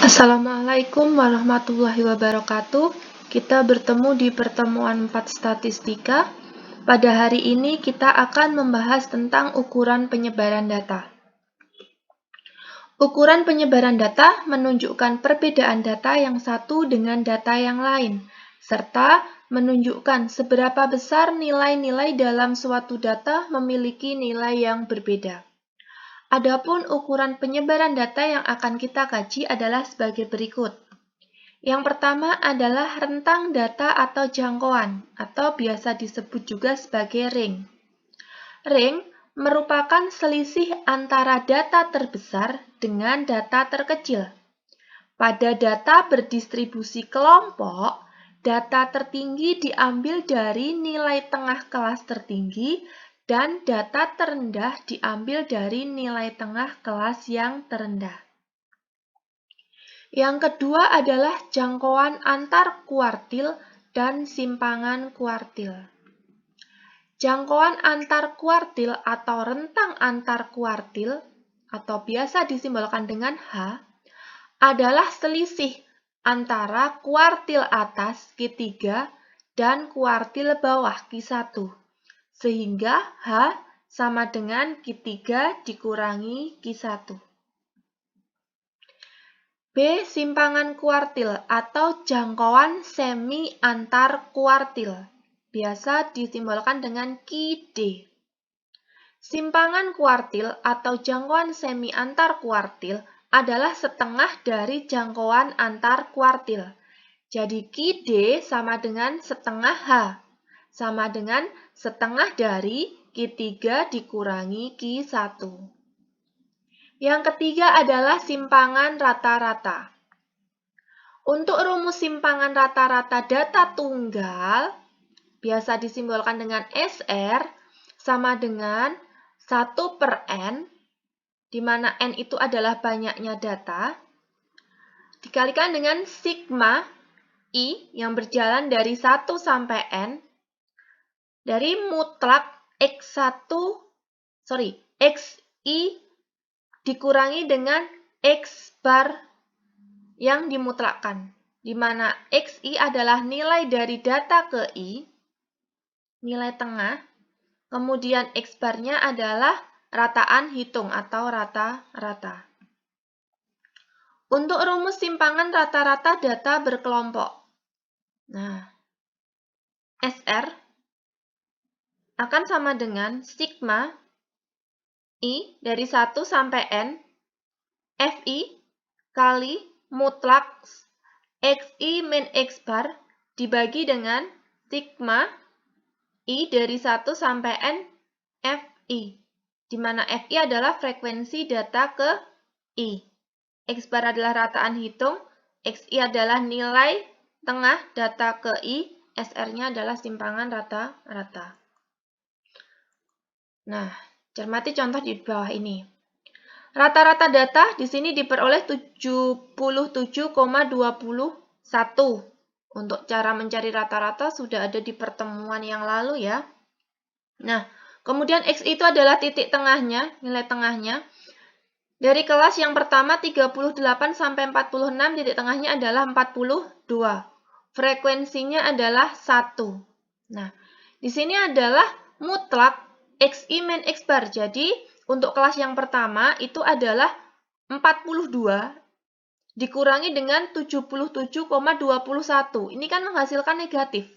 Assalamualaikum warahmatullahi wabarakatuh. Kita bertemu di pertemuan 4 statistika. Pada hari ini kita akan membahas tentang ukuran penyebaran data. Ukuran penyebaran data menunjukkan perbedaan data yang satu dengan data yang lain, serta menunjukkan seberapa besar nilai-nilai dalam suatu data memiliki nilai yang berbeda. Adapun ukuran penyebaran data yang akan kita kaji adalah sebagai berikut. Yang pertama adalah rentang data atau jangkauan, atau biasa disebut juga sebagai range. Range merupakan selisih antara data terbesar dengan data terkecil. Pada data berdistribusi kelompok, data tertinggi diambil dari nilai tengah kelas tertinggi dan data terendah diambil dari nilai tengah kelas yang terendah. Yang kedua adalah jangkauan antar kuartil dan simpangan kuartil. Jangkauan antar kuartil atau rentang antar kuartil, atau biasa disimbolkan dengan H, adalah selisih antara kuartil atas Q3 dan kuartil bawah Q1, sehingga H sama dengan Q3 dikurangi Q1. B. Simpangan kuartil atau jangkauan semi antar kuartil, biasa disimbolkan dengan QD. Simpangan kuartil atau jangkauan semi antar kuartil adalah setengah dari jangkauan antar kuartil. Jadi QD sama dengan setengah H, sama dengan setengah dari Q3 dikurangi Q1. Yang ketiga adalah simpangan rata-rata. Untuk rumus simpangan rata-rata data tunggal, biasa disimbolkan dengan SR, sama dengan 1/N, di mana N itu adalah banyaknya data, dikalikan dengan sigma I yang berjalan dari 1 sampai N, dari mutlak XI dikurangi dengan X bar yang dimutlakkan, di mana XI adalah nilai dari data ke I, nilai tengah, kemudian X barnya adalah rataan hitung atau rata-rata. Untuk rumus simpangan rata-rata data berkelompok. Nah, SR akan sama dengan sigma I dari 1 sampai N, FI kali mutlak XI min X bar dibagi dengan sigma I dari 1 sampai N FI, di mana FI adalah frekuensi data ke I. X bar adalah rataan hitung, XI adalah nilai tengah data ke I, SR-nya adalah simpangan rata-rata. Nah, cermati contoh di bawah ini. Rata-rata data di sini diperoleh 77,21. Untuk cara mencari rata-rata sudah ada di pertemuan yang lalu ya. Nah, kemudian X itu adalah titik tengahnya, nilai tengahnya. Dari kelas yang pertama 38 sampai 46, titik tengahnya adalah 42. Frekuensinya adalah 1. Nah, di sini adalah mutlak XI min X bar. Jadi, untuk kelas yang pertama itu adalah 42 dikurangi dengan 77,21. Ini kan menghasilkan negatif.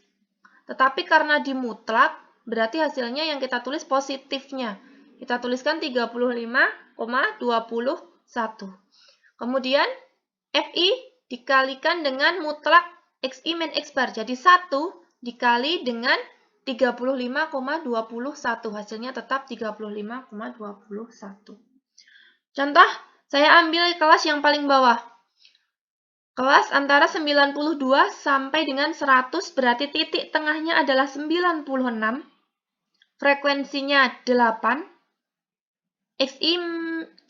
Tetapi karena dimutlak, berarti hasilnya yang kita tulis positifnya. Kita tuliskan 35,21. Kemudian FI dikalikan dengan mutlak XI min X bar. Jadi 1 dikali dengan 35,21. Hasilnya tetap 35,21. Contoh, saya ambil kelas yang paling bawah. Kelas antara 92 sampai dengan 100 berarti titik tengahnya adalah 96. Frekuensinya 8. XI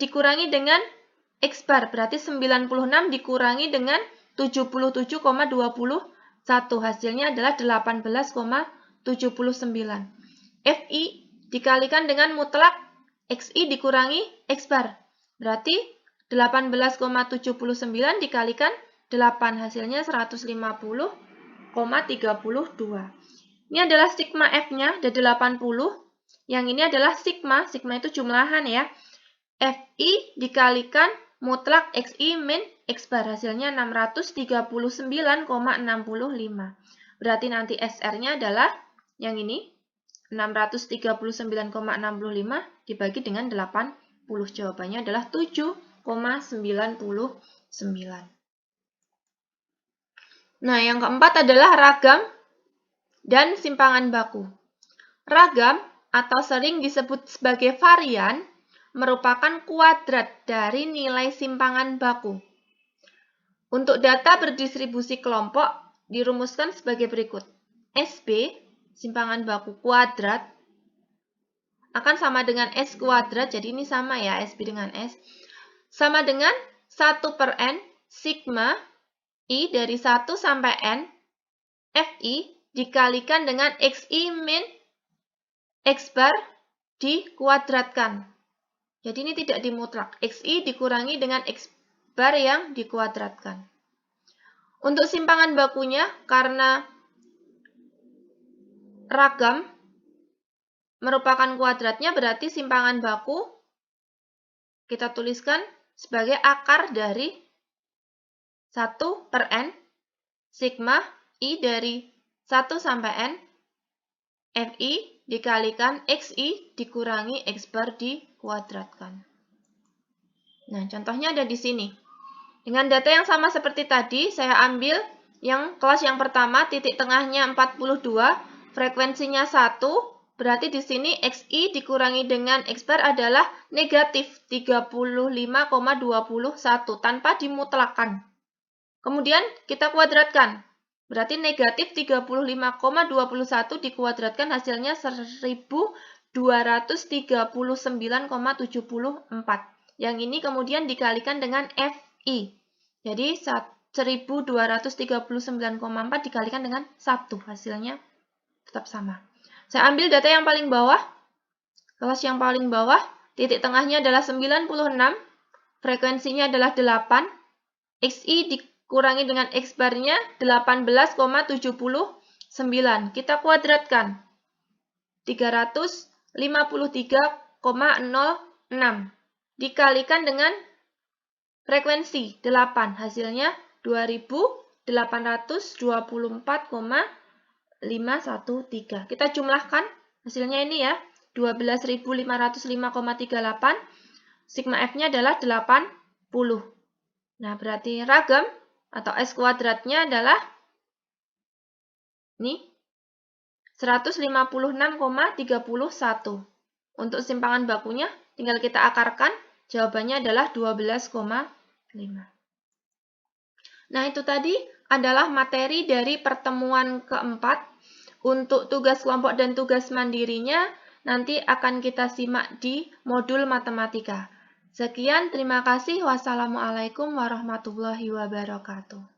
dikurangi dengan X bar berarti 96 dikurangi dengan 77,21. Hasilnya adalah 18,79. FI dikalikan dengan mutlak XI dikurangi X bar. Berarti 18,79 dikalikan 8, hasilnya 150,32. Ini adalah sigma F-nya, ada 80. Yang ini adalah sigma itu jumlahan ya. Fi dikalikan mutlak Xi min X bar, hasilnya 639,65. Berarti nanti SR-nya adalah yang ini, 639,65 dibagi dengan 80. Jawabannya adalah 7,99. Nah, yang keempat adalah ragam dan simpangan baku. Ragam atau sering disebut sebagai varian merupakan kuadrat dari nilai simpangan baku. Untuk data berdistribusi kelompok dirumuskan sebagai berikut. SB, simpangan baku kuadrat, akan sama dengan S kuadrat, jadi ini sama ya, SB dengan S, sama dengan 1/N sigma I dari 1 sampai N Fi dikalikan dengan Xi min X bar dikuadratkan. Jadi ini tidak dimutlak. Xi dikurangi dengan X bar yang dikuadratkan. Untuk simpangan bakunya, karena ragam merupakan kuadratnya, berarti simpangan baku kita tuliskan sebagai akar dari 1/N sigma I dari 1 sampai N Fi dikalikan Xi dikurangi X bar dikuadratkan. Nah, contohnya ada di sini. Dengan data yang sama seperti tadi, saya ambil yang kelas yang pertama, titik tengahnya 42, frekuensinya 1, berarti di sini Xi dikurangi dengan X bar adalah negatif 35,21 tanpa dimutlakkan. Kemudian kita kuadratkan. Berarti negatif 35,21 dikuadratkan hasilnya 1239,74. Yang ini kemudian dikalikan dengan Fi. Jadi 1239,4 dikalikan dengan 1. Hasilnya tetap sama. Saya ambil data yang paling bawah. Kelas yang paling bawah, titik tengahnya adalah 96. Frekuensinya adalah 8. Xi dikurangi dengan X barnya 18,79. Kita kuadratkan. 353,06. Dikalikan dengan frekuensi 8. Hasilnya 2824,513. Kita jumlahkan. Hasilnya ini ya. 12.505,38. Sigma F-nya adalah 80. Nah, berarti ragam atau S kuadratnya adalah ini 156,31. Untuk simpangan bakunya tinggal kita akarkan, jawabannya adalah 12,5. Nah, itu tadi adalah materi dari pertemuan keempat. Untuk tugas kelompok dan tugas mandirinya nanti akan kita simak di modul matematika. Sekian, terima kasih. Wassalamualaikum warahmatullahi wabarakatuh.